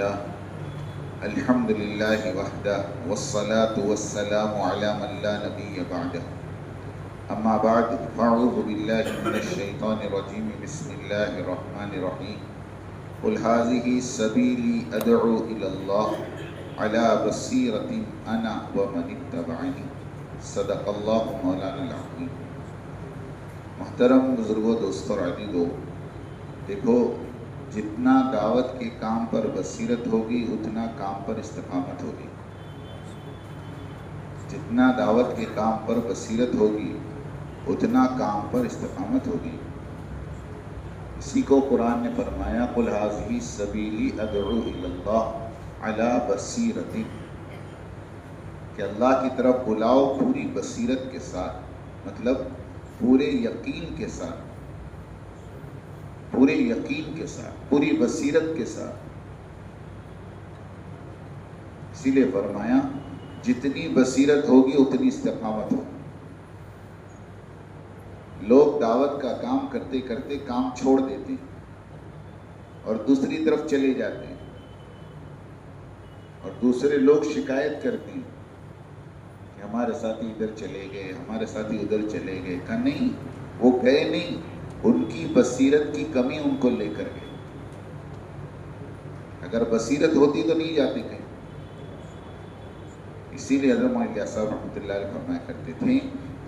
बिस्मिल्लाह अल्हम्दुलिल्लाहि वहदह वस्सलातु वस्सलामु अला मन ला नबिय्य बअदह अम्मा बाद फ़अऊज़ु बिल्लाहि मिनश शैतानिर रजीम बिस्मिल्लाहिर रहमानिर रहीम क़ुल हाज़िही सबीली अदअू इलल्लाह अला बसीरतिन अना व मनित्तबअनी सदक़ल्लाहु मौलाना अज़ीम। मुहतरम बुज़ुर्गों, दोस्तों और अज़ीज़ों, देखो, जितना दावत के काम पर बसीरत होगी उतना काम पर इस्तिक़ामत होगी। जितना दावत के काम पर बसीरत होगी उतना काम पर इस्तिक़ामत होगी। इसी को कुरान ने फरमाया, कुल हाज़िही सबीली अदअू इलल्लाह अला बसीरतिन, कि अल्लाह की तरफ बुलाओ पूरी बसीरत के साथ, मतलब पूरे यकीन के साथ, पूरे यकीन के साथ, पूरी बसीरत के साथ। इसीलिए फरमाया जितनी बसीरत होगी उतनी इस्तिक़ामत होगी। लोग दावत का काम करते करते काम छोड़ देते हैं और दूसरी तरफ चले जाते हैं, और दूसरे लोग शिकायत करते हैं कि हमारे साथी इधर चले गए, हमारे साथी उधर चले गए। कहा नहीं, वो गए नहीं, उनकी बसीरत की कमी उनको लेकर गए। अगर बसीरत होती तो नहीं जाते कहीं। इसीलिए हज़रत मौलाना साहब रहमतुल्लाह अलैह फरमाया करते थे,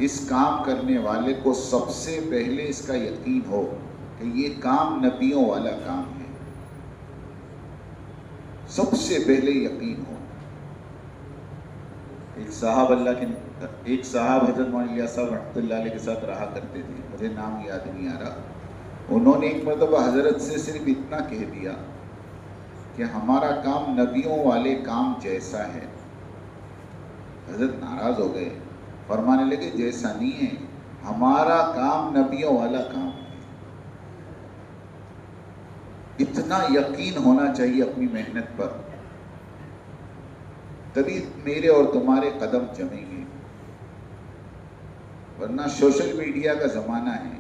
इस काम करने वाले को सबसे पहले इसका यकीन हो कि ये काम नबियों वाला काम है। सबसे पहले यकीन हो। एक साहब हज़रत मौलाना साहब रहमतुल्लाह अलैह के साथ रहा करते थे, मुझे नाम याद नहीं आ रहा। उन्होंने एक मरतबा हज़रत से सिर्फ इतना कह दिया कि हमारा काम नबियों वाले काम जैसा है। हज़रत नाराज़ हो गए, फरमाने लगे जैसा नहीं है, हमारा काम नबियों वाला काम है। इतना यकीन होना चाहिए अपनी मेहनत पर, तभी मेरे और तुम्हारे कदम जमेंगे। वरना सोशल मीडिया का ज़माना है,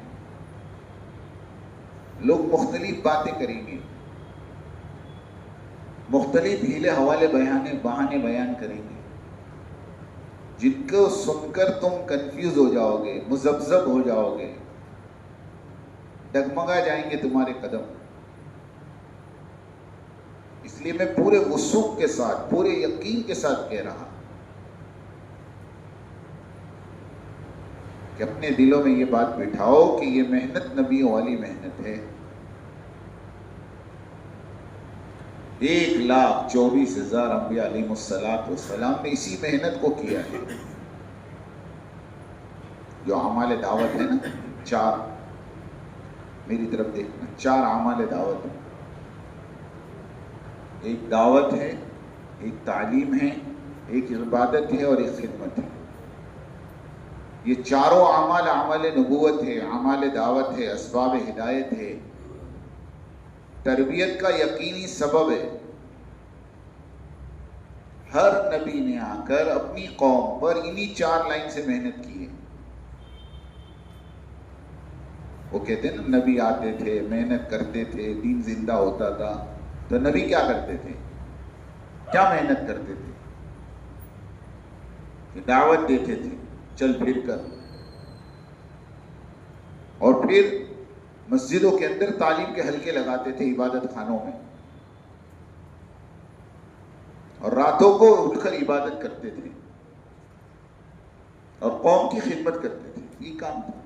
लोग मुख्तलिफ बातें करेंगे, मुख्तलिफ हीले हवाले बहाने बयान करेंगे, जिनको सुनकर तुम कंफ्यूज हो जाओगे, मुज़ब्ज़ब हो जाओगे, डगमगा जाएंगे तुम्हारे कदम। इसलिए मैं पूरे वसूख के साथ, पूरे यकीन के साथ कह रहा कि अपने दिलों में ये बात बिठाओ कि ये मेहनत नबियों वाली मेहनत है। 1,24,000 अंबिया अलैहिमुस्सलाम ने इसी मेहनत को किया है। जो आमाल दावत है ना, 4, मेरी तरफ देखना, 4 आमाल दावत है। एक दावत है, एक तालीम है, एक इबादत है और एक खिदमत है। ये चारों आमाल आमाल नबूवत है, आमाल दावत है, असबाब हिदायत है, तरबियत का यकीनी सबब है। हर नबी ने आकर अपनी कौम पर इन्हीं 4 लाइन से मेहनत की है। वो कहते हैं ना, नबी आते थे, मेहनत करते थे, दीन जिंदा होता था। तो नबी क्या करते थे, क्या मेहनत करते थे? दावत देते थे चल फिर कर, और फिर मस्जिदों के अंदर तालीम के हल्के लगाते थे, इबादत खानों में, और रातों को उठकर इबादत करते थे और कौम की खिदमत करते थे। ये काम था।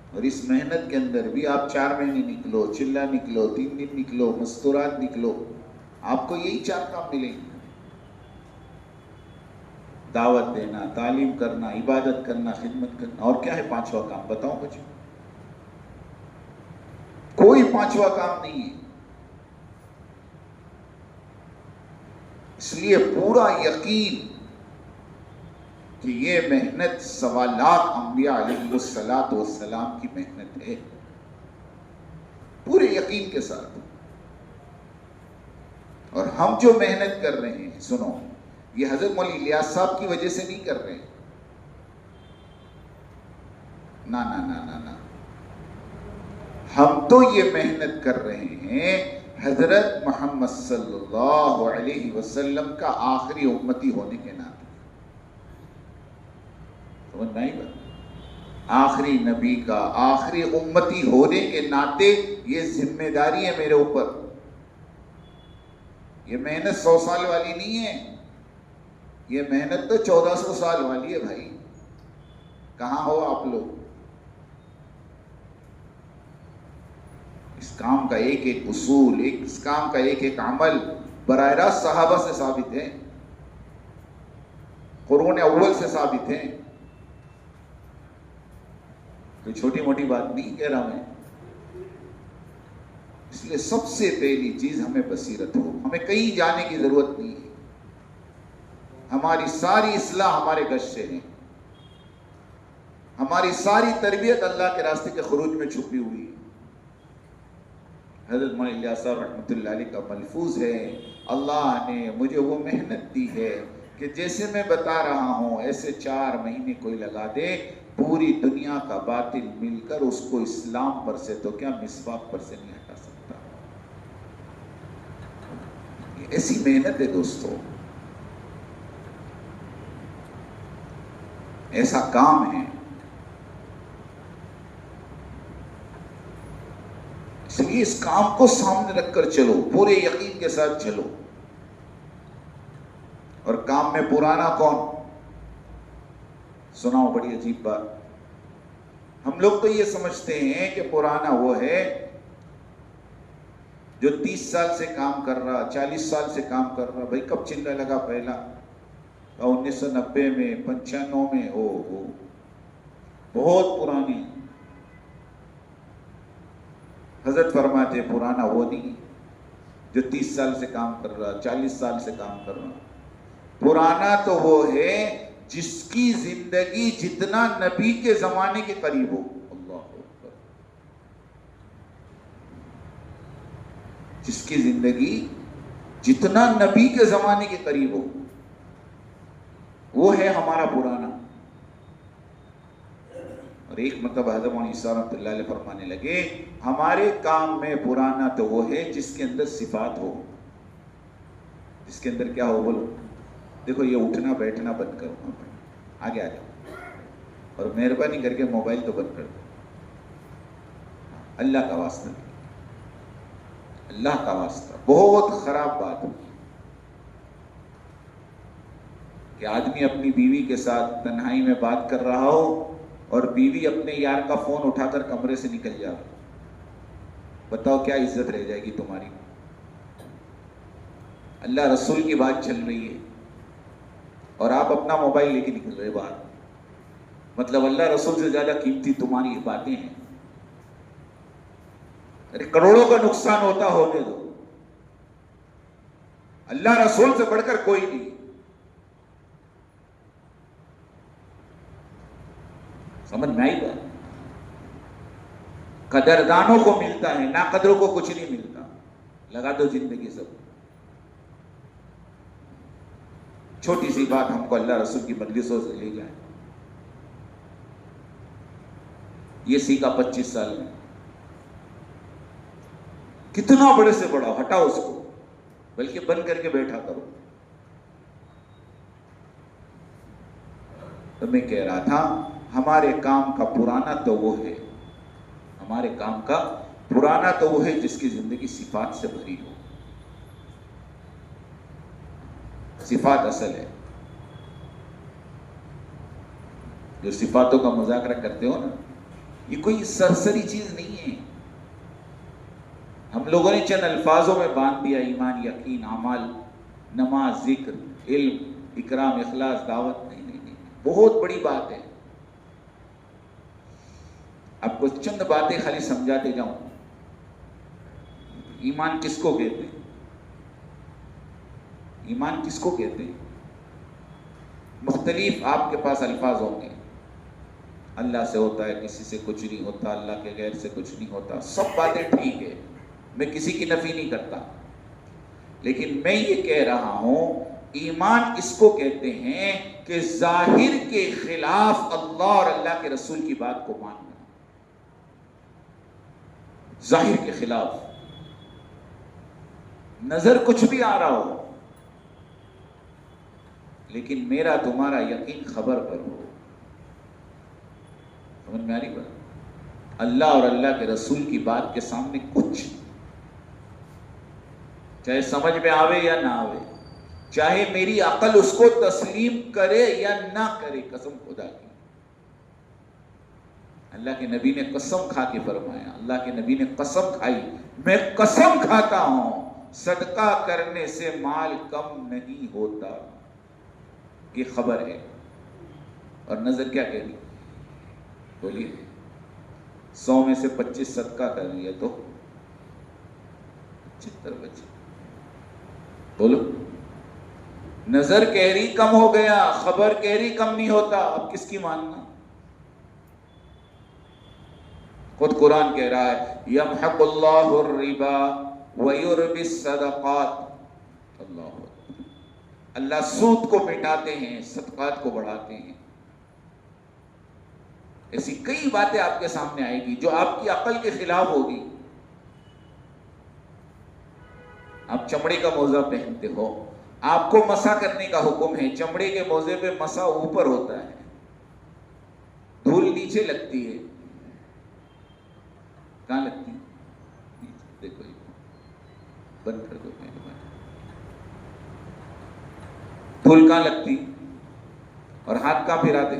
और इस मेहनत के अंदर भी आप 4 महीने निकलो, चिल्ला निकलो, 3 दिन निकलो, मस्तूरात निकलो, आपको यही 4 काम मिलेंगे। दावत देना, तालीम करना, इबादत करना, खिदमत करना। और क्या है 5वां काम, बताओ मुझे? कोई 5वां काम नहीं है। इसलिए पूरा यकीन कि ये मेहनत 1.25 लाख अंबिया अलैहिस्सलाम की मेहनत है, पूरे यकीन के साथ। और हम जो मेहनत कर रहे हैं, सुनो, ये हजरत मौलाना इलियास साहब की वजह से नहीं कर रहे हैं। ना, हम तो ये मेहनत कर रहे हैं हजरत मोहम्मद सल्लल्लाहु अलैहि वसल्लम का आखिरी उम्मती होने के नाते, समझ में आई बात? आखिरी नबी का आखिरी उम्मती होने के नाते ये जिम्मेदारी है मेरे ऊपर। ये मेहनत 100 साल वाली नहीं है, ये मेहनत तो 1400 साल वाली है भाई। कहाँ हो आप लोग? इस काम का एक एक उसूल, इस काम का एक एक अमल बराह रास्त सहाबा से साबित है, कुरून अव्वल से साबित है। कोई छोटी मोटी बात नहीं कह रहा मैं। इसलिए सबसे पहली चीज हमें बसीरत हो, हमें कहीं जाने की जरूरत नहीं है। हमारी सारी इस्लाह हमारे गश से है, हमारी सारी तरबियत अल्लाह के रास्ते के खुरूज में छुपी हुई है। हज़रत मौलाना इलियास साहब रहमतुल्लाह अलैह का मलफूज है, अल्लाह ने मुझे वो मेहनत दी है कि जैसे मैं बता रहा हूँ ऐसे 4 महीने कोई लगा दे, पूरी दुनिया का बातिल मिलकर उसको इस्लाम पर से तो क्या मिसवाक पर से नहीं हटा सकता। ऐसी मेहनत है दोस्तों, ऐसा काम है। इसलिए इस काम को सामने रखकर चलो, पूरे यकीन के साथ चलो। और काम में पुराना कौन? सुनाओ बड़ी अजीब बात। हम लोग तो ये समझते हैं कि पुराना वो है जो 30 साल से काम कर रहा, 40 साल से काम कर रहा। भाई कब चिल्ला लगा पहला? 1990 में, 95 में। हो बहुत पुरानी। हजरत फरमाते पुराना वो नहीं जो 30 साल से काम कर रहा, 40 साल से काम कर रहा। पुराना तो वो है जिसकी जिंदगी जितना नबी के जमाने के करीब हो। अल्लाह अकबर। जिसकी जिंदगी जितना नबी के जमाने के करीब हो, वो है हमारा पुराना। और एक मतलब हज़रत मौलाना ईसा रहमतुल्लाह अलैह फरमाने लगे, हमारे काम में पुराना तो वो है जिसके अंदर सिफात हो। जिसके अंदर क्या हो? बोलो। देखो ये उठना बैठना बंद करो, आगे आ जाओ, और मेहरबानी करके मोबाइल तो बंद कर दो। अल्लाह का वास्ता, अल्लाह का वास्ता। बहुत खराब बात है कि आदमी अपनी बीवी के साथ तन्हाई में बात कर रहा हो और बीवी अपने यार का फोन उठाकर कमरे से निकल जाए। बताओ क्या इज्जत रह जाएगी तुम्हारी? अल्लाह रसूल की बात चल रही है और आप अपना मोबाइल लेके निकल रहे बाहर। मतलब अल्लाह रसूल से ज्यादा कीमती तुम्हारी बातें हैं। अरे करोड़ों का नुकसान होता होने दो, अल्लाह रसूल से बढ़कर कोई नहीं। समझ में आई बात? कदरदानों को मिलता है, ना कदरों को कुछ नहीं मिलता। लगा दो जिंदगी सब। छोटी सी बात हमको अल्लाह रसूल की मजलिसों से ले जाए, ये सीखा 25 साल में। कितना बड़े से बड़ा, हटाओ उसको, बल्कि बंद करके बैठा करो। तो मैं कह रहा था हमारे काम का पुराना तो वो है, हमारे काम का पुराना तो वो है जिसकी जिंदगी सिफात से भरी हो। सिफात असल है। जो सिफातों का मुज़ाकरा करते हो ना, ये कोई सरसरी चीज नहीं है। हम लोगों ने चंद अल्फाजों में बांध दिया, ईमान, यकीन, अमाल, नमाज, जिक्र, इल्म, इकराम, इखलास, दावत। नहीं नहीं नहीं, बहुत बड़ी बात है। आपको चंद बातें खाली समझाते जाऊं। ईमान किसको कहते हैं? ईमान किसको कहते हैं? मुख्तलिफ आपके पास अल्फाज होंगे। अल्लाह से होता है, किसी से कुछ नहीं होता, अल्लाह के गैर से कुछ नहीं होता। सब बातें ठीक है, मैं किसी की नफी नहीं करता, लेकिन मैं ये कह रहा हूं ईमान इसको कहते हैं कि जाहिर के खिलाफ अल्लाह और अल्लाह के रसूल की बात को मानना। जाहिर के खिलाफ, नजर कुछ भी आ रहा हो, लेकिन मेरा तुम्हारा यकीन खबर पर हो। समझ में आ रही बात? अल्लाह और अल्लाह के रसूल की बात के सामने कुछ, चाहे समझ में आवे या ना आवे, चाहे मेरी अकल उसको तस्लीम करे या ना करे, कसम खुदा की। अल्लाह के नबी ने कसम खा के फरमाया, अल्लाह के नबी ने कसम खाई, मैं कसम खाता हूं सदका करने से माल कम नहीं होता। ये खबर है। और नजर क्या कह रही? बोलिए, 100 में से 25 सदका कर दिया तो 75 बचे। बोलो, नजर कह रही कम हो गया, खबर कह रही कम नहीं होता। अब किसकी मानना? खुद कुरान कह रहा है, यमहकुल्लाहु रिबा व युर्बिस सदक़ात। अल्लाह सूद को मिटाते हैं, सदक़ात को बढ़ाते हैं। ऐसी कई बातें आपके सामने आएगी जो आपकी अकल के खिलाफ होगी। आप चमड़े का मोजा पहनते हो, आपको मसा करने का हुक्म है, चमड़े के मोजे पे मसा ऊपर होता है, धूल नीचे लगती है। कहां लगती है? देखो, बंद कर दो, धूल कहां लगती? और हाथ कहां फिराते?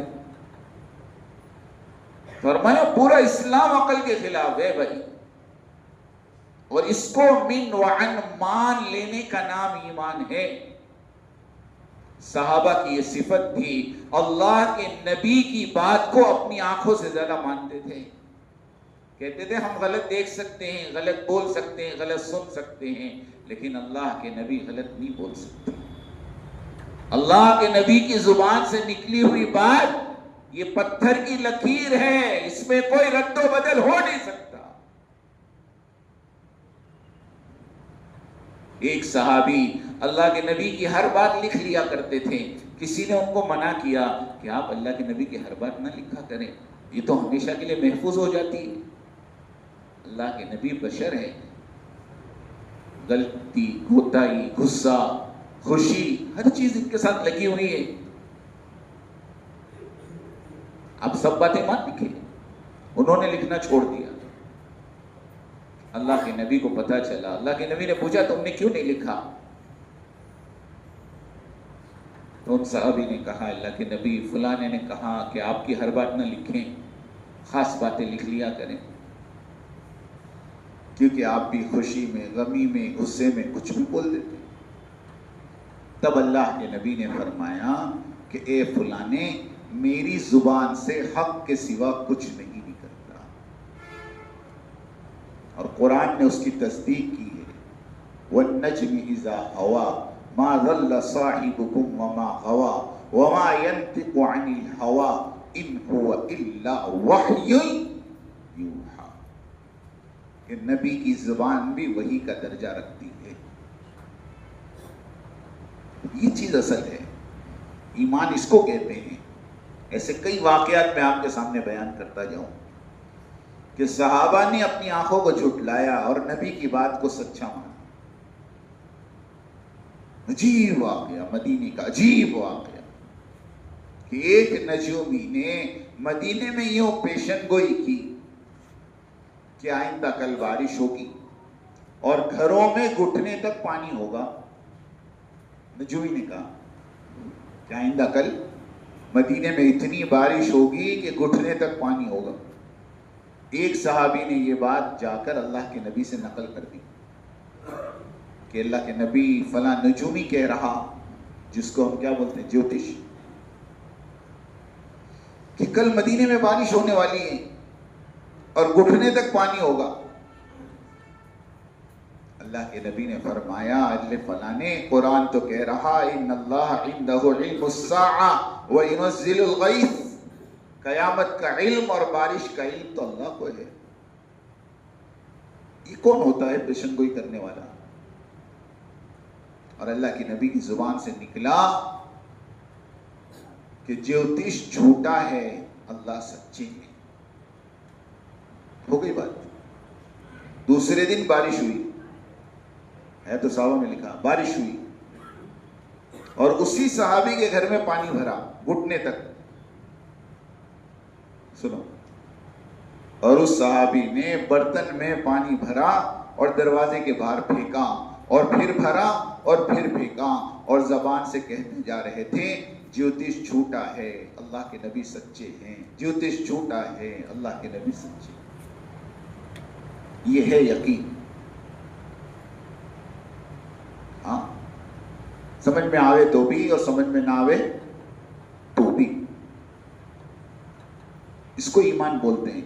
फरमाया पूरा इस्लाम अकल के खिलाफ है भाई। और इसको मिन व अन मान लेने का नाम ईमान है। सहाबा की ये सिफत थी, अल्लाह के नबी की बात को अपनी आंखों से ज्यादा मानते थे। कहते थे हम गलत देख सकते हैं, गलत बोल सकते हैं, गलत सुन सकते हैं, लेकिन अल्लाह के नबी गलत नहीं बोल सकते। अल्लाह के नबी की जुबान से निकली हुई बात ये पत्थर की लकीर है, इसमें कोई रद्दो बदल हो नहीं सकता। एक सहाबी अल्लाह के नबी की हर बात लिख लिया करते थे। किसी ने उनको मना किया कि आप अल्लाह के नबी की हर बात ना लिखा करें, ये तो हमेशा के लिए महफूज हो जाती है। अल्लाह के नबी बशर है, गलती, कोताही, गुस्सा, खुशी, हर चीज इनके साथ लगी हुई है। आप सब बातें मान लिखे, उन्होंने लिखना छोड़ दिया। अल्लाह के नबी को पता चला, अल्लाह के नबी ने पूछा तुमने क्यों नहीं लिखा? तो उन साहबी ने कहा, अल्लाह के नबी फलाने ने कहा कि आपकी हर बात ना लिखें, खास बातें लिख लिया करें, क्योंकि आप भी खुशी में, गमी में, गुस्से में कुछ भी बोल देते। तब अल्लाह के नबी ने फरमाया कि ए फलाने, मेरी जुबान से हक के सिवा कुछ नहीं निकलता। और कुरान ने उसकी तस्दीक की है, वन्नज्मि इज़ा हवा मा ज़ल्ल साहिबुकुम वमा गवा वमा यंतिकु अनिल हवा इन हुवा इल्ला वह्युन यूहा। कि नबी की जुबान भी वही का दर्जा रखती है। ये चीज असल है, ईमान इसको कहते हैं। ऐसे कई वाकयात मैं आपके सामने बयान करता जाऊं कि सहाबा ने अपनी आंखों को झुटलाया और नबी की बात को सच्चा माना। अजीब वाकया, मदीने का अजीब वाकया कि एक नजूमी ने मदीने में यूं पेशन गोई की कि आइंदा कल बारिश होगी और घरों में घुटने तक पानी होगा। नजूमी ने कहा कि आइंदा कल मदीने में इतनी बारिश होगी कि घुटने तक पानी होगा। एक सहाबी ने यह बात जाकर अल्लाह के नबी से नकल कर दी कि अल्लाह के नबी फला नजूमी कह रहा, जिसको हम क्या बोलते हैं, ज्योतिष, कि कल मदीने में बारिश होने वाली है और घुटने तक पानी होगा। अल्लाह के नबी ने फरमाया, अल्ले फलाने, कुरान तो कह रहा इन्नल्लाह इंदहु इल्मुस्साअ व युनज़्ज़िलुल गैस, कयामत का इल्म और बारिश का इल्म तो अल्लाह को है। ये कौन होता है पेशन गोई करने वाला? और अल्लाह की नबी की जुबान से निकला कि ज्योतिष झूठा है, अल्लाह सच्चे है। हो गई बात। दूसरे दिन बारिश हुई, है तो सहाबा में लिखा, बारिश हुई और उसी सहाबी के घर में पानी भरा घुटने तक, सुनो, और उस सहाबी ने बर्तन में पानी भरा और दरवाजे के बाहर फेंका और फिर भरा और फिर फेंका और जबान से कहते जा रहे थे, ज्योतिष झूठा है, अल्लाह के नबी सच्चे हैं, ज्योतिष झूठा है, अल्लाह के नबी सच्चे। ये है यकीन। हाँ, समझ में आवे तो भी और समझ में ना आवे तो भी, इसको ईमान बोलते हैं।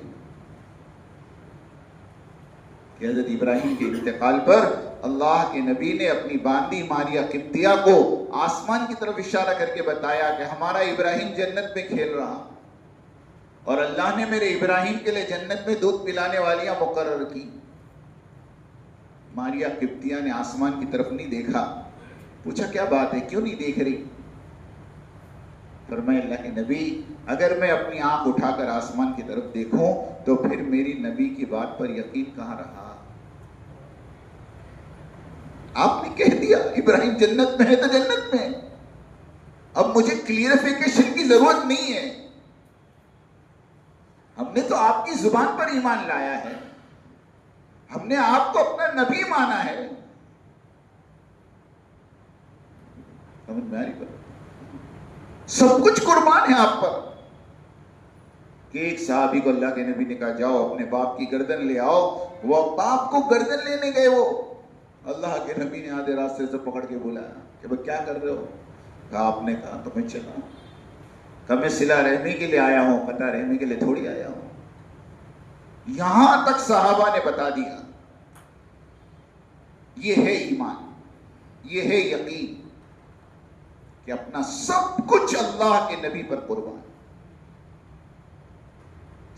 कि हज़रत इब्राहिम के इंतकाल पर अल्लाह के नबी ने अपनी बांदी मारिया किब्तिया को आसमान की तरफ इशारा करके बताया कि हमारा इब्राहिम जन्नत में खेल रहा और अल्लाह ने मेरे इब्राहिम के लिए जन्नत में दूध पिलाने वालियां मुकर्रर की। मारिया किब्तिया ने आसमान की तरफ नहीं देखा, पूछा क्या बात है, क्यों नहीं देख रही? फरमाया अल्लाह के नबी, अगर मैं अपनी आंख उठाकर आसमान की तरफ देखूं तो फिर मेरी नबी की बात पर यकीन कहां रहा? आपने कह दिया इब्राहिम जन्नत में है तो जन्नत में, अब मुझे क्लियरिफिकेशन की जरूरत नहीं है। हमने तो आपकी जुबान पर ईमान लाया है, हमने आपको अपना नबी माना है। समझ में आ रही बात? सब कुछ कुर्बान है आप पर। कि एक साहबी को अल्लाह के नबी ने कहा, जाओ अपने बाप की गर्दन ले आओ। वो बाप को गर्दन लेने गए, वो अल्लाह के नबी ने आधे रास्ते से पकड़ के बुलाया कि भाई क्या कर रहे हो? कहा आपने कहा तो मैं चला। कहा मैं सिला रहने के लिए आया हूं, पता रहने के लिए थोड़ी आया हूं। यहां तक साहबा ने बता दिया। ये है ईमान, ये है यकीन कि अपना सब कुछ अल्लाह के नबी पर कुर्बान,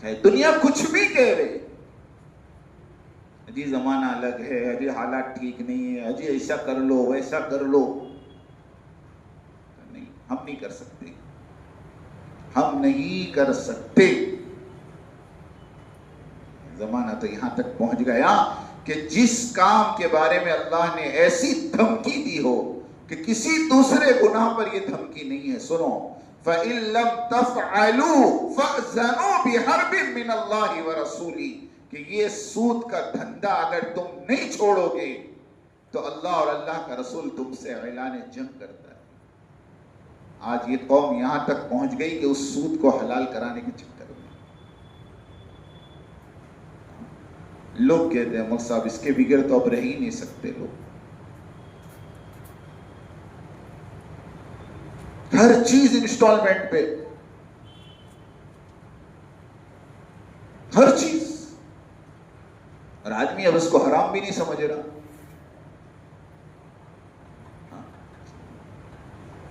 चाहे दुनिया कुछ भी कह रहे, अजी जमाना अलग है, अजी हालात ठीक नहीं है, अजी ऐसा कर लो वैसा कर लो, नहीं, हम नहीं कर सकते, हम नहीं कर सकते। जमाना तो यहां तक पहुंच गया कि जिस काम के बारे में अल्लाह ने ऐसी धमकी दी हो कि किसी दूसरे गुनाह पर यह धमकी नहीं है। सुनो, फ़इन लम तफ़अलू फ़अज़नु बिहर्बिन मिनल्लाहि व रसूली, कि ये सूद का धंधा अगर तुम नहीं छोड़ोगे तो अल्लाह और अल्लाह का रसूल तुमसे ऐलान जंग करता है। आज ये कौम यहां तक पहुंच गई कि उस सूद को हलाल कराने के चक्कर में लोग कहते हैं, मौलाना साहब इसके बिगड़ तो अब रह ही नहीं सकते लोग। हर चीज इंस्टॉलमेंट पे, हर चीज, और आदमी अब उसको हराम भी नहीं समझ रहा।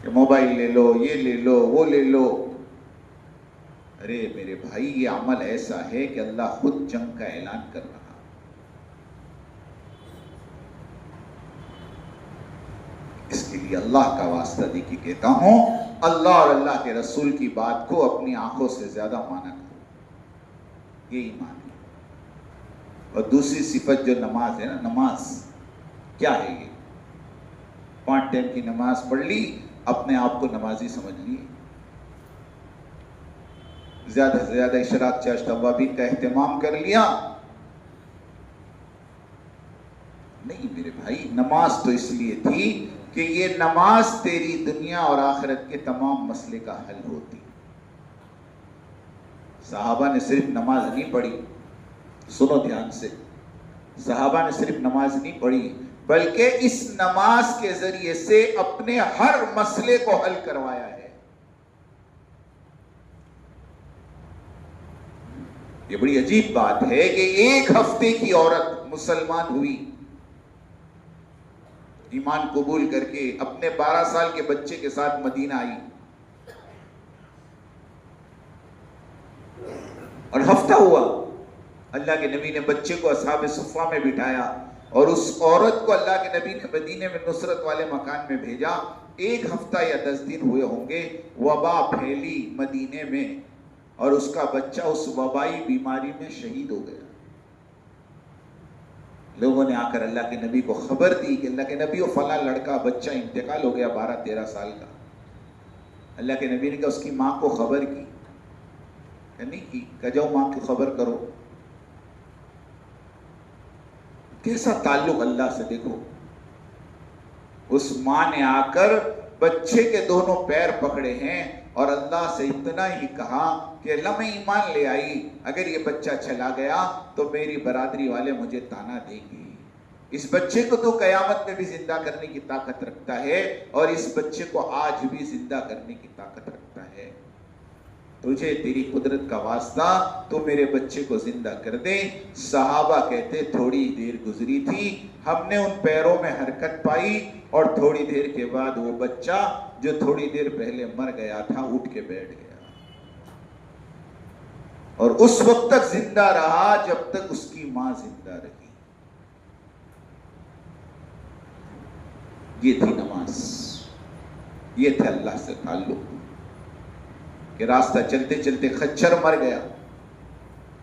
कि मोबाइल ले लो, ये ले लो, वो ले लो। अरे मेरे भाई, ये अमल ऐसा है कि अल्लाह खुद जंग का ऐलान कर रहा। इसके लिए अल्लाह का वास्ता दे के कहता हूं, अल्लाह और अल्लाह के रसूल की बात को अपनी आंखों से ज्यादा माना करो। ये ईमान है। और दूसरी सिफत जो नमाज है ना, नमाज क्या है? ये 5 टाइम की नमाज पढ़ ली, अपने आप को नमाजी समझ ली, ज्यादा से ज्यादा इशराक चाश्त अवाबीन का एहतमाम कर लिया। नहीं मेरे भाई, नमाज तो इसलिए थी कि ये नमाज तेरी दुनिया और आखिरत के तमाम मसले का हल होती। सहाबा ने सिर्फ नमाज नहीं पढ़ी, सुनो ध्यान से, सहाबा ने सिर्फ नमाज नहीं पढ़ी, बल्कि इस नमाज के जरिए से अपने हर मसले को हल करवाया है। ये बड़ी अजीब बात है कि एक हफ्ते की औरत मुसलमान हुई, ईमान कबूल करके अपने 12 साल के बच्चे के साथ मदीना आई, और हफ्ता हुआ अल्लाह के नबी ने बच्चे को असहाब सुफ़ा में बिठाया और उस औरत को अल्लाह के नबी ने मदीने में नुसरत वाले मकान में भेजा। 1 हफ्ता या 10 दिन हुए होंगे, वबा फैली मदीने में और उसका बच्चा उस वबाई बीमारी में शहीद हो गया। लोगों ने आकर अल्लाह के नबी को खबर दी कि अल्लाह के नबी वो फला लड़का बच्चा इंतकाल हो गया 12-13 साल का। अल्लाह के नबी ने कहा उसकी माँ को खबर की? नहीं की। कहा जाओ माँ की खबर करो। कैसा ताल्लुक अल्लाह से देखो। उस माँ ने आकर बच्चे के दोनों पैर पकड़े हैं और अल्लाह से इतना ही कहा कि अल्लाह मैं ईमान ले आई, अगर ये बच्चा चला गया तो मेरी बरादरी वाले मुझे ताना देंगे। इस बच्चे को तो कयामत में भी जिंदा करने की ताकत रखता है और इस बच्चे को आज भी जिंदा करने की ताकत रखता है। तुझे तेरी कुदरत का वास्ता, तो मेरे बच्चे को जिंदा कर दे। सहाबा कहते थोड़ी देर गुजरी थी, हमने उन पैरों में हरकत पाई और थोड़ी देर के बाद वो बच्चा जो थोड़ी देर पहले मर गया था उठ के बैठ गया और उस वक्त तक जिंदा रहा जब तक उसकी मां जिंदा रही। ये थी नमाज, ये थे अल्लाह से ताल्लुक। कि रास्ता चलते चलते खच्चर मर गया,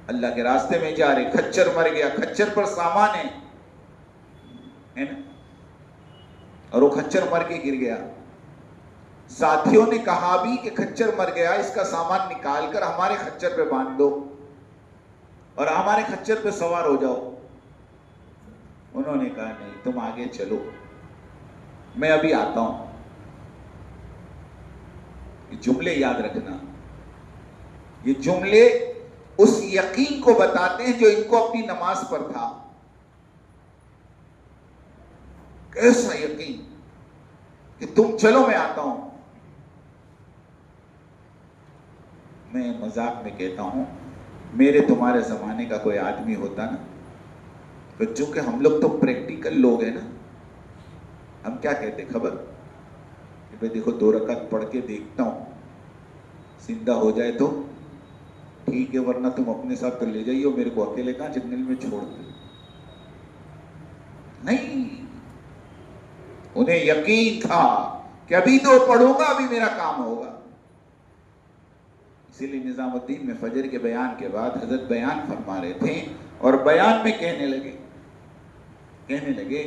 अल्लाह के रास्ते में जा रहे, खच्चर मर गया, खच्चर पर सामान है ना, और वो खच्चर मर के गिर गया। साथियों ने कहा भी कि खच्चर मर गया, इसका सामान निकाल कर हमारे खच्चर पे बांध दो और हमारे खच्चर पे सवार हो जाओ। उन्होंने कहा नहीं, तुम आगे चलो, मैं अभी आता हूं। ये जुमले याद रखना, ये जुमले उस यकीन को बताते हैं जो इनको अपनी नमाज पर था। कैसा यकीन कि तुम चलो मैं आता हूं। मैं मजाक में कहता हूं, मेरे तुम्हारे जमाने का कोई आदमी होता ना, तो चूंकि हम लोग तो प्रैक्टिकल लोग हैं ना, हम क्या कहते खबर कि भाई देखो 2 रकात पढ़ के देखता हूं, जिंदा हो जाए तो ठीक है, वरना तुम अपने साथ तो ले जाइए, मेरे को अकेले कहां जंगल में छोड़ दो। नहीं, उन्हें यकीन था कि अभी तो पढ़ूंगा, अभी मेरा काम होगा। इसीलिए निजामुद्दीन में फजर के बयान के बाद हजरत बयान फरमा रहे थे और बयान में कहने लगे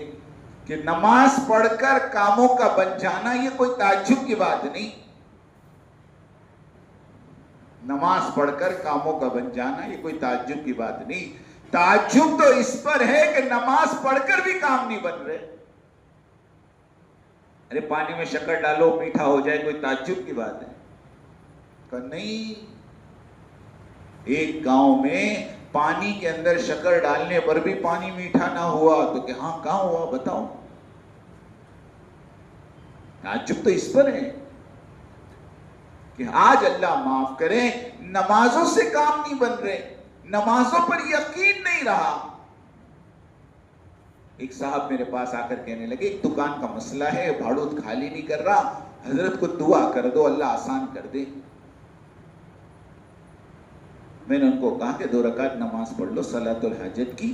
कि नमाज पढ़कर कामों का बन जाना ये कोई ताज्जुब की बात नहीं। नमाज पढ़कर कामों का बन जाना ये कोई ताज्जुब की बात नहीं। ताज्जुब तो इस पर है कि नमाज पढ़कर भी काम नहीं बन रहे। अरे पानी में शक्कर डालो मीठा हो जाए, कोई ताज्जुब की बात है? नहीं, एक गांव में पानी के अंदर शक्कर डालने पर भी पानी मीठा ना हुआ तो क्या हाँ कहां हुआ बताओ? ताज्जुब तो इस पर है कि आज अल्लाह माफ करे, नमाजों से काम नहीं बन रहे, नमाजों पर यकीन नहीं रहा। एक साहब मेरे पास आकर कहने लगे, एक दुकान का मसला है, भाड़ूत खाली नहीं कर रहा, हजरत को दुआ कर दो अल्लाह आसान कर दे। मैंने उनको कहा कि 2 रकात नमाज पढ़ लो सलातुल हाजत की,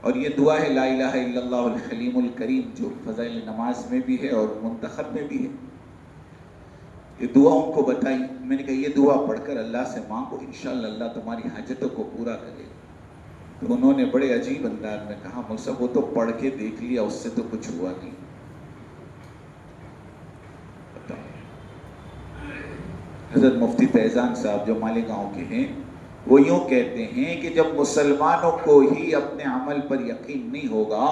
और ये दुआ है ला इलाहा इल्लल्लाहुल हलीमुल करीम, जो फज़ाइल नमाज में भी है और मुंतखब में भी है। ये दुआ उनको बताई। मैंने कहा ये दुआ पढ़कर अल्लाह से मांगो, इंशाअल्लाह अल्लाह तुम्हारी हाजतों को पूरा करेगा। तो उन्होंने बड़े अजीब अंदाज में कहा, मुझसे वो तो पढ़ के देख लिया, उससे तो कुछ हुआ नहीं। हजरत मुफ्ती फैजान साहब जो मालेगांव के हैं, वो यूं कहते हैं कि जब मुसलमानों को ही अपने अमल पर यकीन नहीं होगा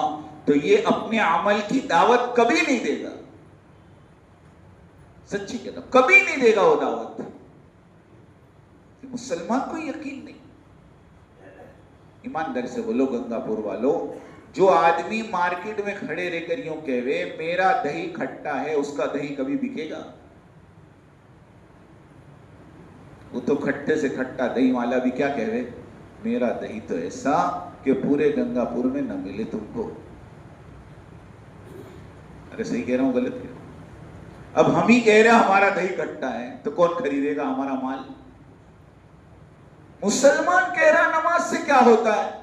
तो ये अपने अमल की दावत कभी नहीं देगा। सच्ची कहता हूं, कभी नहीं देगा वो दावत। मुसलमान को यकीन नहीं। ईमानदारी से बोलो गंगापुर वालों, जो आदमी मार्केट में खड़े रहकर यूं कहे मेरा दही खट्टा है, उसका दही कभी बिकेगा? वो तो खट्टे से खट्टा दही वाला भी क्या कहे, मेरा दही तो ऐसा कि पूरे गंगापुर में न मिले तुमको। अरे सही कह रहा हूं गलत कह रहा हूं? अब हम ही कह रहे हैं हमारा दही खट्टा है, तो कौन खरीदेगा हमारा माल? मुसलमान कह रहा नमाज से क्या होता है?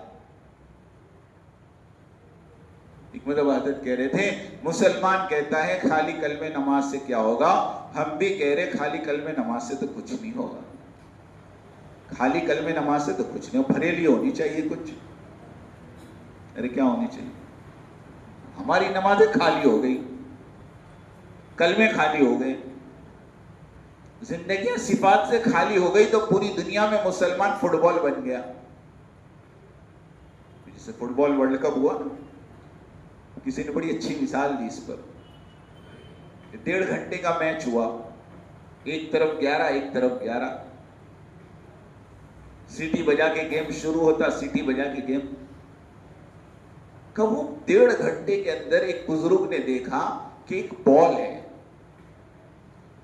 हजरत कह रहे थे, मुसलमान कहता है खाली कलमे नमाज से क्या होगा, हम भी कह रहे खाली कलमे नमाज से तो कुछ नहीं होगा। खाली कलमे नमाज से तो कुछ नहीं, भरेली होनी चाहिए कुछ। अरे क्या होनी चाहिए? हमारी नमाजें खाली हो गई, कलमे खाली हो गए, जिंदगी सिफात से खाली हो गई, तो पूरी दुनिया में मुसलमान फुटबॉल बन गया। जैसे फुटबॉल वर्ल्ड कप हुआ ना, किसी ने बड़ी अच्छी मिसाल दी इस पर। 1.5 घंटे का मैच हुआ, एक तरफ 11 एक तरफ 11, सीटी बजा के गेम शुरू होता, सीटी बजा के गेम। कब वो 1.5 घंटे के अंदर एक बुजुर्ग ने देखा कि एक बॉल है,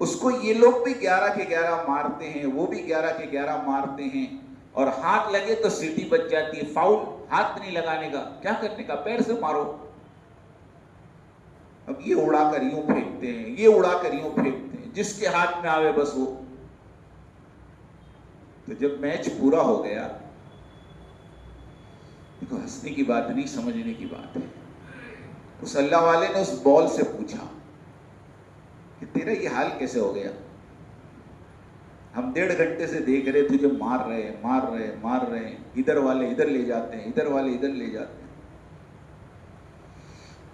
उसको ये लोग भी 11 के 11 मारते हैं, वो भी 11 के 11 मारते हैं, और हाथ लगे तो सीटी बज जाती है। फाउल, हाथ नहीं लगाने का, क्या करने का, पैर से मारो। अब ये उड़ाकर यूं फेंकते हैं, ये उड़ाकर यूं फेंकते हैं, जिसके हाथ में आवे बस वो। तो जब मैच पूरा हो गया, देखो हंसने की बात नहीं, समझने की बात है। उस अल्लाह वाले ने उस बॉल से पूछा कि तेरा ये हाल कैसे हो गया? हम 1.5 घंटे से देख रहे, तुझे मार रहे मार रहे मार रहे, इधर वाले इधर ले जाते हैं, इधर वाले इधर ले जाते हैं।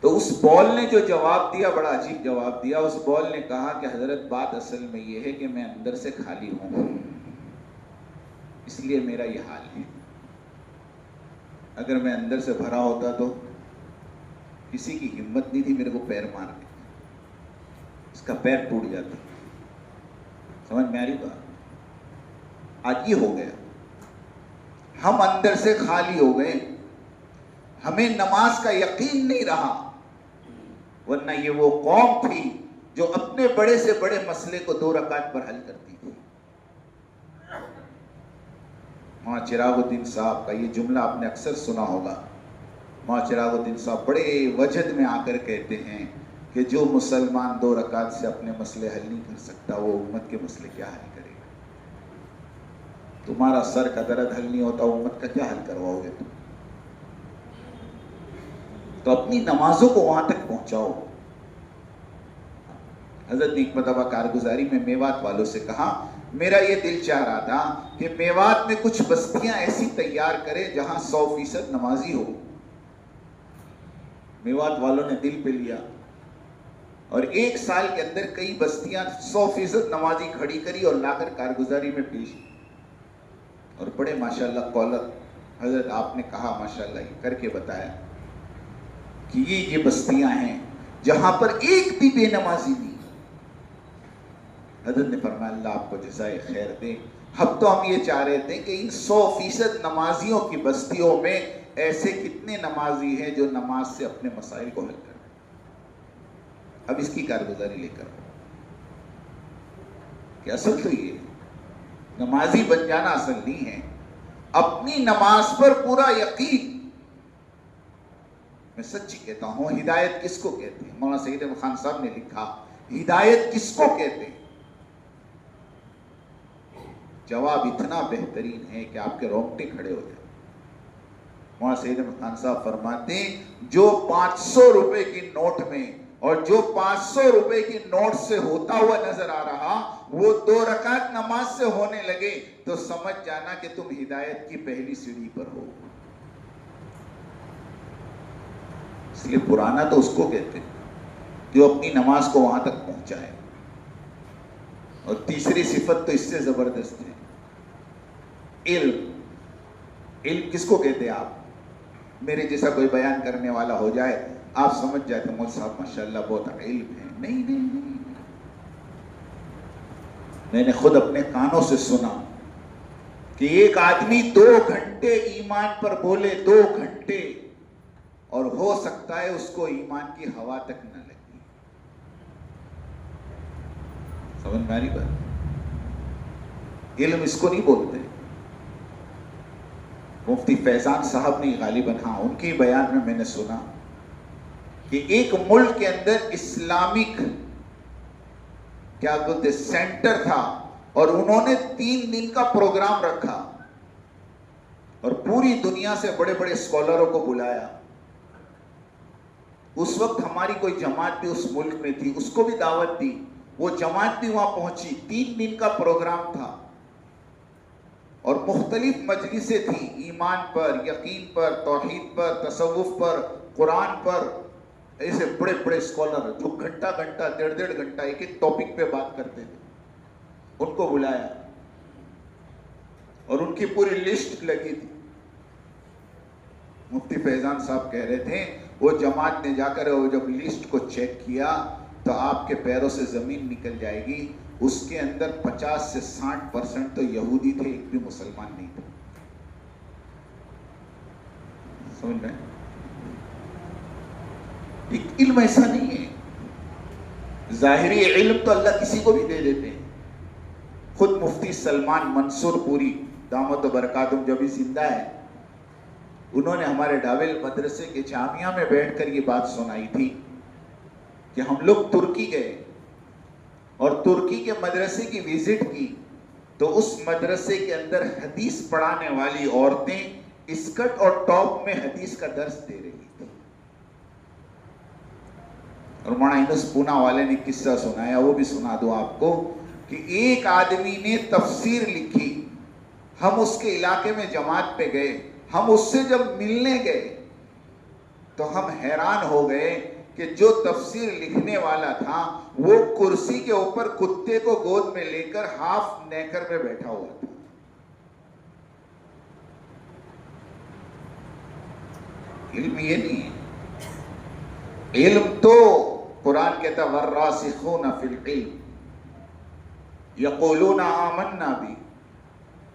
तो उस बॉल ने जो जवाब दिया, बड़ा अजीब जवाब दिया। उस बॉल ने कहा कि हजरत, बात असल में यह है कि मैं अंदर से खाली हूं, इसलिए मेरा यह हाल है। अगर मैं अंदर से भरा होता तो किसी की हिम्मत नहीं थी मेरे को पैर मारने, इसका पैर टूट जाता। समझ में आ रही बात? आज ये हो गया, हम अंदर से खाली हो गए, हमें नमाज का यकीन नहीं रहा। वरना ये वो कौम थी जो अपने बड़े से बड़े मसले को 2 रकात पर हल करती थी। मां चिरागुद्दीन साहब का ये जुमला आपने अक्सर सुना होगा। मां चिरागुद्दीन साहब बड़े वजद में आकर कहते हैं कि जो मुसलमान 2 रकात से अपने मसले हल नहीं कर सकता, वो उम्मत के मसले क्या हल करेगा? तुम्हारा सर का दर्द हल नहीं होता, उम्मत का क्या हल करवाओगे तुम? तो अपनी नमाजों को वहां तक पहुंचाओ। हजरत ने एक मरतबा कारगुजारी में मेवात वालों से कहा, मेरा ये दिल चाह रहा था कि मेवात में कुछ बस्तियां ऐसी तैयार करें जहां 100% नमाजी हो। मेवात वालों ने दिल पे लिया और 1 साल के अंदर कई बस्तियां 100% नमाजी खड़ी करी और लाकर कारगुजारी में पेश की। और बड़े माशाल्लाह कौलत हजरत आपने कहा, माशाल्लाह ये करके बताया कि ये बस्तियां हैं जहां पर एक भी बेनमाजी नहीं। हजरत ने फरमाया, अल्लाह आपको जज़ाए खैर दे। अब तो हम ये चाह रहे थे कि इन 100% नमाजियों की बस्तियों में ऐसे कितने नमाजी हैं जो नमाज से अपने मसाइल को हल कर। अब इसकी कारगुजारी लेकर कि असल तो ये नमाजी बन जाना असल नहीं है, अपनी नमाज पर पूरा यकीन। मैं सच्ची कहता हूं, हिदायत किसको कहते हैं? मौलाना सईद अहमद खान साहब ने लिखा, हिदायत किसको कहते हैं? जवाब इतना बेहतरीन है कि आपके रोंगटे खड़े हो जाए। मौलाना सईद अहमद खान साहब फरमाते हैं, जो 500 रुपए की नोट में और जो 500 रुपए की नोट से होता हुआ नजर आ रहा, वो 2 रकात नमाज से होने लगे, तो समझ जाना कि तुम हिदायत की पहली सीढ़ी पर हो। इसलिए पुराना तो उसको कहते हैं जो अपनी नमाज को वहां तक पहुंचाए। और तीसरी सिफत तो इससे जबरदस्त है, इल्म। इल्म किसको कहते हैं? आप मेरे जैसा कोई बयान करने वाला हो जाए, आप समझ जाते मौलवी साहब माशाल्लाह बहुत इल्म है। नहीं नहीं नहीं, मैंने खुद अपने कानों से सुना कि एक आदमी 2 घंटे ईमान पर बोले, 2 घंटे, और हो सकता है उसको ईमान की हवा तक न लगी। समझ में आ रही बात? इल्म इसको नहीं बोलते। मुफ्ती फैजान साहब ने गालिबन, हाँ, उनके बयान में मैंने सुना कि एक मुल्क के अंदर इस्लामिक क्या बोलते सेंटर था, और उन्होंने 3 दिन का प्रोग्राम रखा और पूरी दुनिया से बड़े बड़े स्कॉलरों को बुलाया। उस वक्त हमारी कोई जमात भी उस मुल्क में थी, उसको भी दावत दी, वो जमात भी वहां पहुंची। 3 दिन का प्रोग्राम था। और मुख्तलिफ मजलिसें थी, ईमान पर, यकीन पर, तौहीद पर, तसव्वुफ पर, कुरान पर। ऐसे बड़े बड़े स्कॉलर जो घंटा घंटा, डेढ़ डेढ़ घंटा एक एक टॉपिक पे बात करते थे, उनको बुलाया और उनकी पूरी लिस्ट लगी थी। मुफ्ती फैजान साहब कह रहे थे वो जमात ने जाकर वो जब लिस्ट को चेक किया तो आपके पैरों से जमीन निकल जाएगी। उसके अंदर 50 से 60% तो यहूदी थे, एक भी मुसलमान नहीं थे। समझ रहे? एक इल्म ऐसा नहीं है, जाहिरी इल्म तो अल्लाह किसी को भी दे देते हैं। खुद मुफ्ती सलमान मंसूर पुरी दामत बरकातुम जब भी जिंदा है, उन्होंने हमारे डावेल मदरसे के जामिया में बैठकर ये बात सुनाई थी कि हम लोग तुर्की गए और तुर्की के मदरसे की विजिट की, तो उस मदरसे के अंदर हदीस पढ़ाने वाली औरतें स्कर्ट और टॉप में हदीस का दर्स दे रही थी। और मौलाना पूना वाले ने किस्सा सुनाया, वो भी सुना दो आपको, कि एक आदमी ने तफसीर लिखी। हम उसके इलाके में जमात पे गए, हम उससे जब मिलने गए तो हम हैरान हो गए कि जो तफसीर लिखने वाला था वो कुर्सी के ऊपर कुत्ते को गोद में लेकर हाफ नेकर में बैठा हुआ था। इल्म ये नहीं है, इल्म तो कुरान कहता वर्रासिखून फिल इल्म यक़ूलूना आमन्ना बी।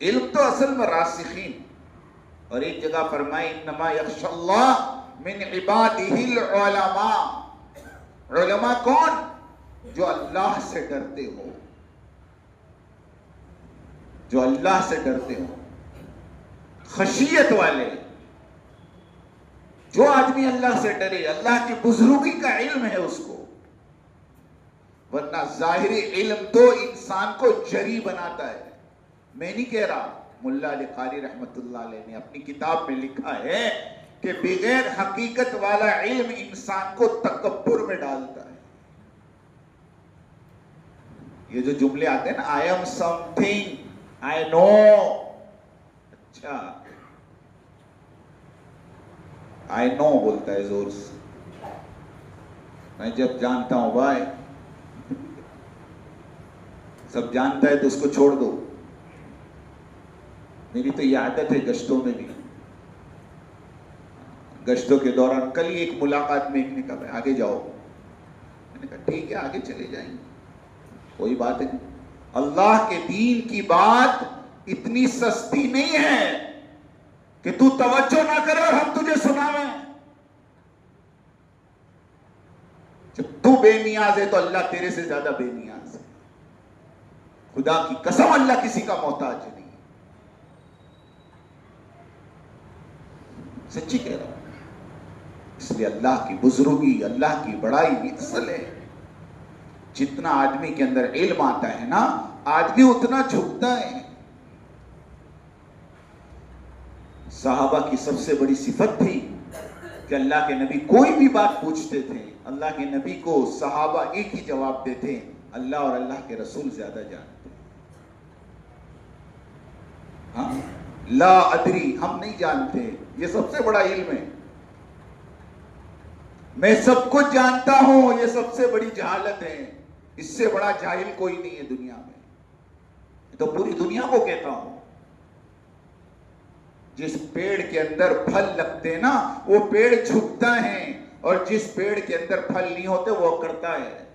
इल्म तो असल में रासिखीन। और एक जगह फरमाई इन्नमा यख्शल्लाह मिन इबादिहिल उलमा। उलमा कौन? जो अल्लाह से डरते हो, जो अल्लाह से डरते हो, खशियत वाले। जो आदमी अल्लाह से डरे, अल्लाह की बुजुर्गी का इल्म है उसको। वरना जाहिरी इल्म तो इंसान को जरी बनाता है। मैं नहीं कह रहा, मुल्ला अली कारी रहमतुल्लाह अलैह ने अपनी किताब में लिखा है कि बगैर हकीकत वाला इल्म इंसान को तकब्बुर में डालता है। ये जो जुमले आते हैं ना, I am something, I know, अच्छा आई नो बोलता है जोर से, मैं जब जानता हूं भाई, सब जानता है तो उसको छोड़ दो। मेरी तो ये आदत है गश्तों में भी, गश्तों के दौरान कल ही एक मुलाकात में एक ने कहा आगे जाओ, मैंने कहा ठीक है आगे चले जाएंगे, कोई बात नहीं। अल्लाह के दीन की बात इतनी सस्ती नहीं है कि तू तवज्जो ना करे और हम तुझे सुनावें। जब तू बेनियाज है तो अल्लाह तेरे से ज्यादा बेनियाज है। खुदा की कसम अल्लाह किसी का मोहताज नहीं, सच्ची कह रहा हूं। इसलिए अल्लाह की बुजुर्गी, अल्लाह की बड़ाई ये असल है। जितना आदमी के अंदर इल्म आता है ना, आदमी उतना झुकता है। सहाबा की सबसे बड़ी सिफत थी कि अल्लाह के नबी कोई भी बात पूछते थे, अल्लाह के नबी को सहाबा एक ही जवाब देते, अल्लाह और अल्लाह के रसूल ज्यादा जानते। हाँ, ला अदरी, हम नहीं जानते, ये सबसे बड़ा इल्म है। मैं सब कुछ जानता हूं, ये सबसे बड़ी जहालत है। इससे बड़ा जाहिल कोई नहीं है दुनिया में। तो पूरी दुनिया को कहता हूं, जिस पेड़ के अंदर फल लगते हैं ना, वो पेड़ झुकता है, और जिस पेड़ के अंदर फल नहीं होते वो अकड़ता है।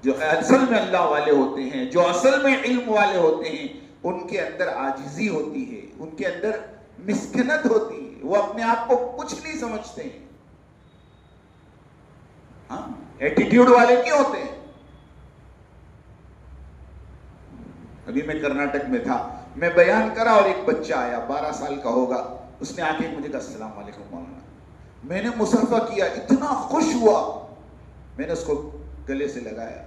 जो असल में अल्लाह वाले होते हैं, जो असल में इल्म वाले होते हैं, उनके अंदर आजिजी होती है, उनके अंदर मिस्किनत होती है, वो अपने आप को कुछ नहीं समझते हैं। हाँ, एटीट्यूड वाले नहीं होते हैं। अभी मैं कर्नाटक में था, मैं बयान करा और एक बच्चा आया, 12 साल का होगा, उसने आके मुझे कहा अस्सलाम वालेकुम मौलाना। मैंने मुसाफा किया, इतना खुश हुआ, मैंने उसको गले से लगाया।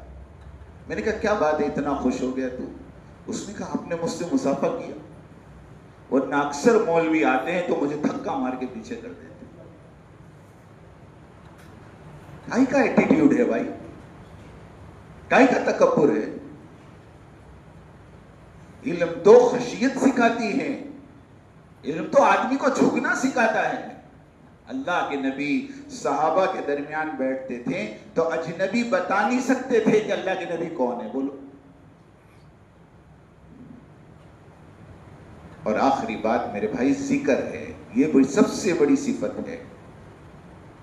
मैंने कहा क्या बात है, इतना खुश हो गया तू? उसने कहा आपने मुझसे मुसाफा किया, वरना अक्सर मौलवी आते हैं तो मुझे धक्का मार के पीछे कर देते। काई का एटीट्यूड है भाई, काई का तकब्बुर है। इल्म तो खशियत सिखाती है, इल्म तो आदमी को झुकना सिखाता है। अल्लाह के नबी सहाबा के दरमियान बैठते थे तो अजनबी बता नहीं सकते थे कि अल्लाह के नबी कौन है, बोलो। और आखिरी बात मेरे भाई जिक्र है, ये बड़ी सबसे बड़ी सिफत है।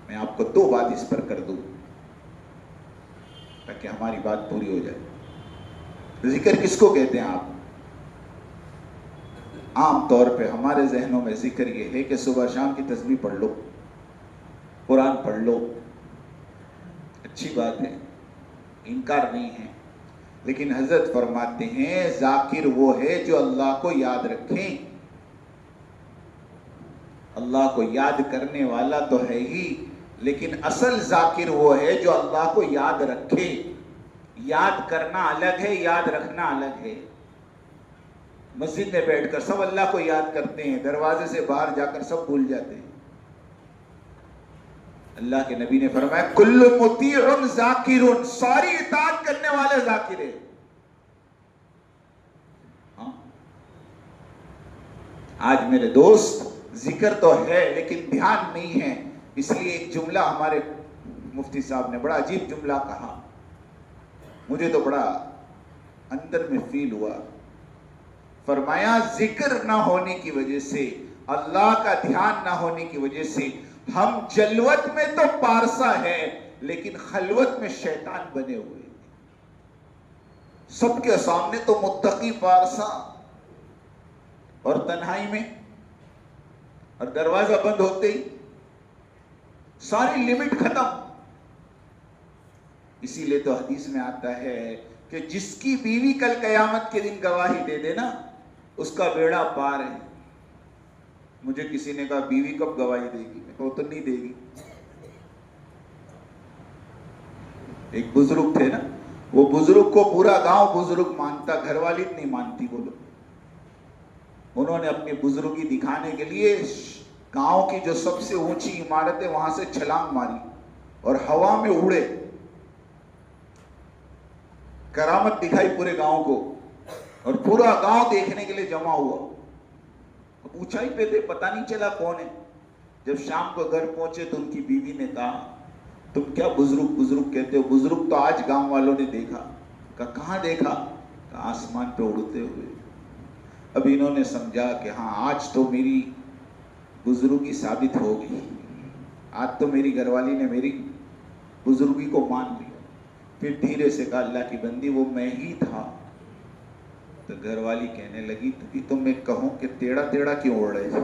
मैं आपको दो बात इस पर कर दूं ताकि हमारी बात पूरी हो जाए। जिक्र किसको कहते हैं आप? आम तौर पे हमारे जहनों में जिक्र ये है कि सुबह शाम की तस्बीह पढ़ लो, कुरान पढ़ लो, अच्छी बात है, इनकार नहीं है। लेकिन हजरत फरमाते हैं जाकिर वो है जो अल्लाह को याद रखे। अल्लाह को याद करने वाला तो है ही, लेकिन असल जाकिर वो है जो अल्लाह को याद रखे। याद करना अलग है, याद रखना अलग है। मस्जिद में बैठकर सब अल्लाह को याद करते हैं, दरवाजे से बाहर जाकर सब भूल जाते हैं। अल्लाह के नबी ने फरमाया कुल्लु मुतीउन जाकिरुन, सारी इताअत करने वाले जाकिर है। हाँ? आज मेरे दोस्त जिक्र तो है लेकिन ध्यान नहीं है, इसलिए एक जुमला हमारे मुफ्ती साहब ने बड़ा अजीब जुमला कहा, मुझे तो बड़ा अंदर में फील हुआ। फरमाया जिक्र ना होने की वजह से, अल्लाह का ध्यान ना होने की वजह से हम जलवत में तो पारसा है लेकिन खलवत में शैतान बने हुए। सबके सामने तो मुत्तकी पारसा और तन्हाई में, और दरवाजा बंद होते ही सारी लिमिट खत्म। इसीलिए तो हदीस में आता है कि जिसकी बीवी कल कयामत के दिन गवाही दे देना उसका बेड़ा पार है। मुझे किसी ने कहा बीवी कब गवाही देगी, मैं कहा तो नहीं देगी। एक बुजुर्ग थे ना, वो बुजुर्ग को पूरा गांव बुजुर्ग मानता, घरवाली नहीं मानती। बोलो, उन्होंने अपनी बुजुर्गी दिखाने के लिए गांव की जो सबसे ऊंची इमारत है वहां से छलांग मारी और हवा में उड़े, करामत दिखाई पूरे गांव को, और पूरा गांव देखने के लिए जमा हुआ। ऊंचाई पे थे, पता नहीं चला कौन है। जब शाम को घर पहुंचे तो उनकी बीवी ने कहा तुम क्या बुजुर्ग बुजुर्ग कहते हो? बुजुर्ग तो आज गांव वालों ने देखा। कहाँ देखा? आसमान पे उड़ते हुए। अब इन्होंने समझा कि हाँ आज तो मेरी बुजुर्गी साबित हो गई, आज तो मेरी घरवाली ने मेरी बुजुर्गी को मान लिया। फिर धीरे से कहा अल्लाह की बंदी वो मैं ही था। तो घरवाली कहने लगी तभी तो मैं कहूं कि टेढ़ा टेढ़ा क्यों उड़ रहे?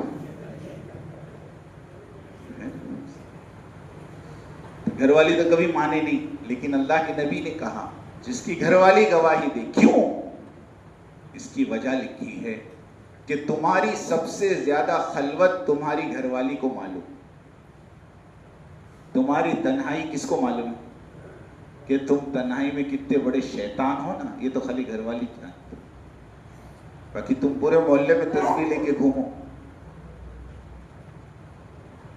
घरवाली तो कभी माने नहीं, लेकिन अल्लाह के नबी ने कहा जिसकी घरवाली गवाही दे। क्यों? इसकी वजह लिखी है कि तुम्हारी सबसे ज्यादा खलवत तुम्हारी घरवाली को मालूम, तुम्हारी तन्हाई किसको मालूम है? कि तुम तन्हाई में कितने बड़े शैतान हो ना, ये तो खाली घरवाली जानती। बाकी तुम पूरे मोहल्ले में तस्बीह लेके घूमो।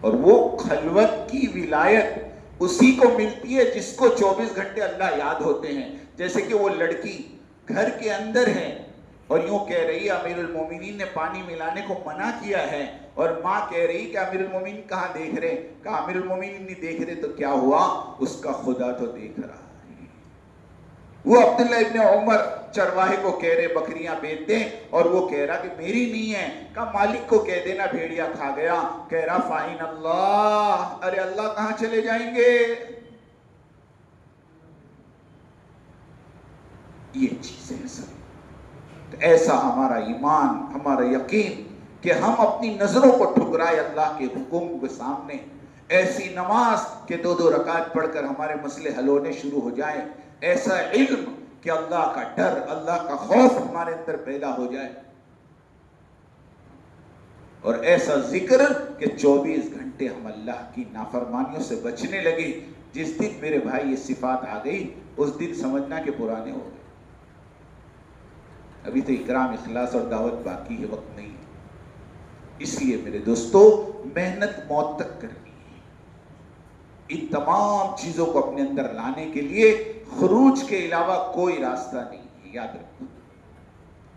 और वो खलवत की विलायत उसी को मिलती है जिसको 24 घंटे अल्लाह याद होते हैं। जैसे कि वो लड़की घर के अंदर है और यूं कह रही है अमीरुल मोमिनीन ने पानी मिलाने को मना किया है, और माँ कह रही कि अमीरुल मोमिनीन कहाँ देख रहे? कहा अमीरुल मोमिनीन नहीं देख रहे तो क्या हुआ? उसका खुदा तो देख रहा है। वो अब्दुल्ला इब्ने उमर चरवाहे को कह रहे बकरियां बेच दें, और वो कह रहा कि मेरी नहीं है। कहा मालिक को कह देना भेड़िया खा गया। कह रहा फाइन अल्लाह, अरे अल्लाह कहां चले जाएंगे? ये चीजें हैं सर। तो ऐसा हमारा ईमान, हमारा यकीन कि हम अपनी नजरों को ठुकराए अल्लाह के हुक्म के सामने। ऐसी नमाज के 2-2 रकात पढ़कर हमारे मसले हल होने शुरू हो जाए। ऐसा इल्म कि अल्लाह का डर, अल्लाह का खौफ हमारे अंदर पैदा हो जाए। और ऐसा जिक्र कि 24 घंटे हम अल्लाह की नाफरमानियों से बचने लगे। जिस दिन मेरे भाई ये सिफात आ गई उस दिन समझना कि पुराने हो गए। अभी तो इकराम, इखलास और दावत बाकी है, वक्त नहीं है। इसलिए मेरे दोस्तों मेहनत मौत तक करनी है। इन तमाम चीजों को अपने अंदर लाने के लिए खुरूज के अलावा कोई रास्ता नहीं है, याद रखो।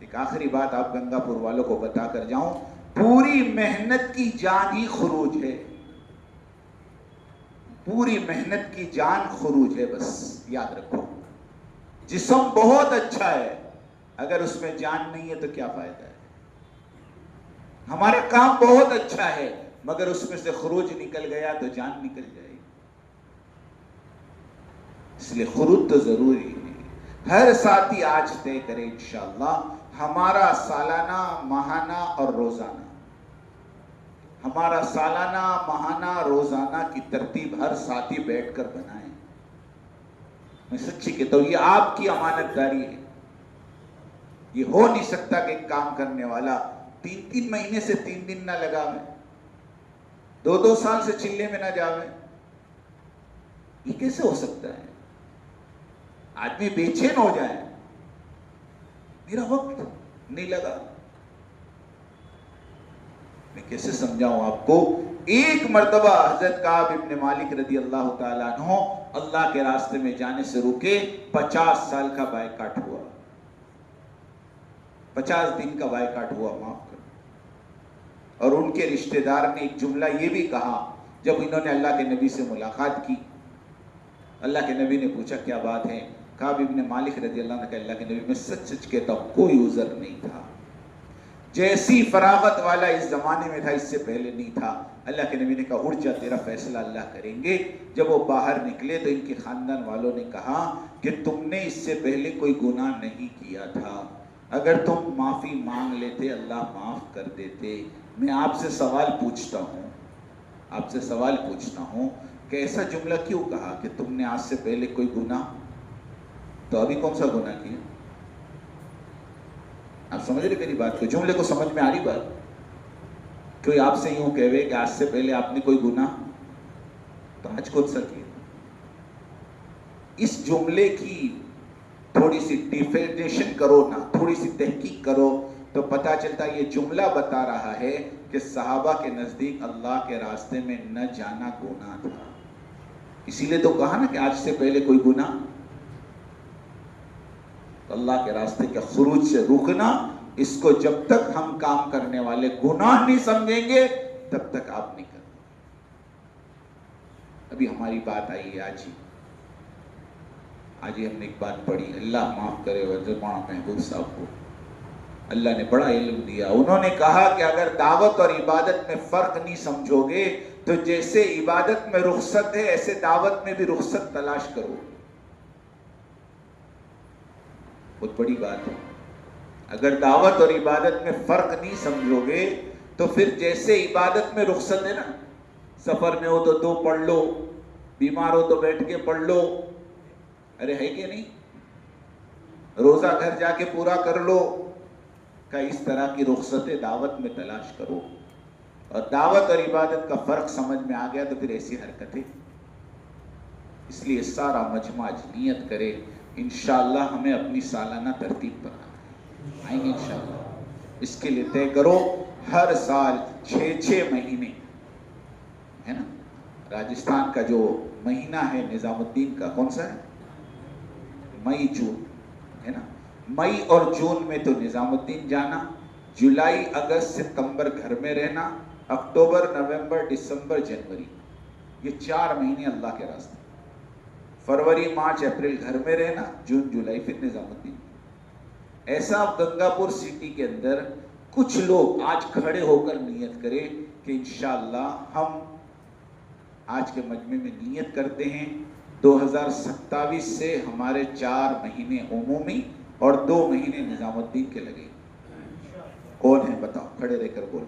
एक आखिरी बात आप गंगापुर वालों को बता कर जाऊं, पूरी मेहनत की जान ही खरूज है, पूरी मेहनत की जान खरूज है, बस याद रखो। जिस्म बहुत अच्छा है, अगर उसमें जान नहीं है तो क्या फायदा है। हमारा काम बहुत अच्छा है, मगर उसमें से खरूज निकल गया तो जान निकल जाएगी। इसलिए खरूज तो जरूरी है। हर साथी आज तय करे इंशाअल्लाह, हमारा सालाना, माहाना और रोजाना, हमारा सालाना, माहाना, रोजाना की तरतीब हर साथी बैठकर बनाए। मैं सच्ची कहता हूं, ये आपकी अमानतदारी है। ये हो नहीं सकता कि काम करने वाला 3-3 महीने से 3 दिन ना लगावे, 2-2 साल से चिल्ले में ना जावे। ये कैसे हो सकता है? आदमी बेचैन हो जाए, मेरा वक्त नहीं लगा। मैं कैसे समझाऊं आपको। एक मर्तबा हजरत काब इब्न मालिक रदी अल्लाह ताला अन्हु अल्लाह के रास्ते में जाने से रुके, 50 साल का बायकाट हुआ, 50 दिन का बायकाट हुआ, माफ कर। और उनके रिश्तेदार ने एक जुमला ये भी कहा, जब इन्होंने अल्लाह के नबी से मुलाकात की, अल्लाह के नबी ने पूछा क्या बात है। काब इब्न मालिक रज़ी अल्लाह ने कहा, अल्लाह के नबी मैं सच सच कहता हूँ कोई उज़र नहीं था। जैसी फरागत वाला इस जमाने में था इससे पहले नहीं था। अल्लाह के नबी ने कहा उठ जा, तेरा फैसला अल्लाह करेंगे। जब वो बाहर निकले तो इनके खानदान वालों ने कहा कि तुमने इससे पहले कोई गुनाह नहीं किया था, अगर तुम माफ़ी मांग लेते अल्लाह माफ़ कर देते। मैं आपसे सवाल पूछता हूँ, आपसे सवाल पूछता हूँ कि ऐसा जुमला क्यों कहा कि तुमने आज से पहले कोई गुनाह, तो अभी कौन सा गुनाह किया? आप समझ रहे मेरी बात को? जुमले को समझ में आ रही बात? कोई आपसे यूं कहे कि आज से पहले आपने कोई गुनाह, तो आज कौन सा किया? इस जुमले की थोड़ी सी डिफिनेशन करो ना, थोड़ी सी तहकीक करो तो पता चलता ये जुमला बता रहा है कि सहाबा के नजदीक अल्लाह के रास्ते में न जाना गुनाह था। इसीलिए तो कहा ना कि आज से पहले कोई गुनाह। तो अल्लाह के रास्ते के खुरूज से रुकना, इसको जब तक हम काम करने वाले गुनाह नहीं समझेंगे तब तक आप नहीं करना। अभी हमारी बात आई है आज ही हमने एक बात पढ़ी, अल्लाह माफ करे हज़रत महबूब साहब को, अल्लाह ने बड़ा इल्म दिया। उन्होंने कहा कि अगर दावत और इबादत में फर्क नहीं समझोगे तो जैसे इबादत में रुखसत है ऐसे दावत में भी रुखसत तलाश करो। बहुत बड़ी बात है। अगर दावत और इबादत में फर्क नहीं समझोगे तो फिर जैसे इबादत में रुखसत है ना, सफर में हो तो 2 पढ़ लो, बीमार हो तो बैठ के पढ़ लो, अरे है कि नहीं, रोजा घर जाके पूरा कर लो, का इस तरह की रुखसतें दावत में तलाश करो। और दावत और इबादत का फर्क समझ में आ गया तो फिर ऐसी हरकतें। इसलिए सारा मजमा आज नियत करे इंशाअल्लाह हमें अपनी सालाना तरतीब बनाना आएंगे इंशाअल्लाह। इसके लिए तय करो हर साल 6-6 महीने है ना, राजस्थान का जो महीना है निजामुद्दीन का, कौन सा है? मई जून है ना। मई और जून में तो निजामुद्दीन जाना, जुलाई अगस्त सितंबर घर में रहना, अक्टूबर नवंबर दिसंबर जनवरी, ये 4 महीने अल्लाह के रास्ते, फरवरी मार्च अप्रैल घर में रहना, जून जुलाई फिर निजामुद्दीन। ऐसा गंगापुर सिटी के अंदर कुछ लोग आज खड़े होकर नियत करें कि इंशाअल्लाह हम आज के मजमे में नियत करते हैं 2027 से हमारे 4 महीने उमूमी और 2 महीने निजामुद्दीन के लगे। कौन है बताओ, खड़े रहकर बोलो।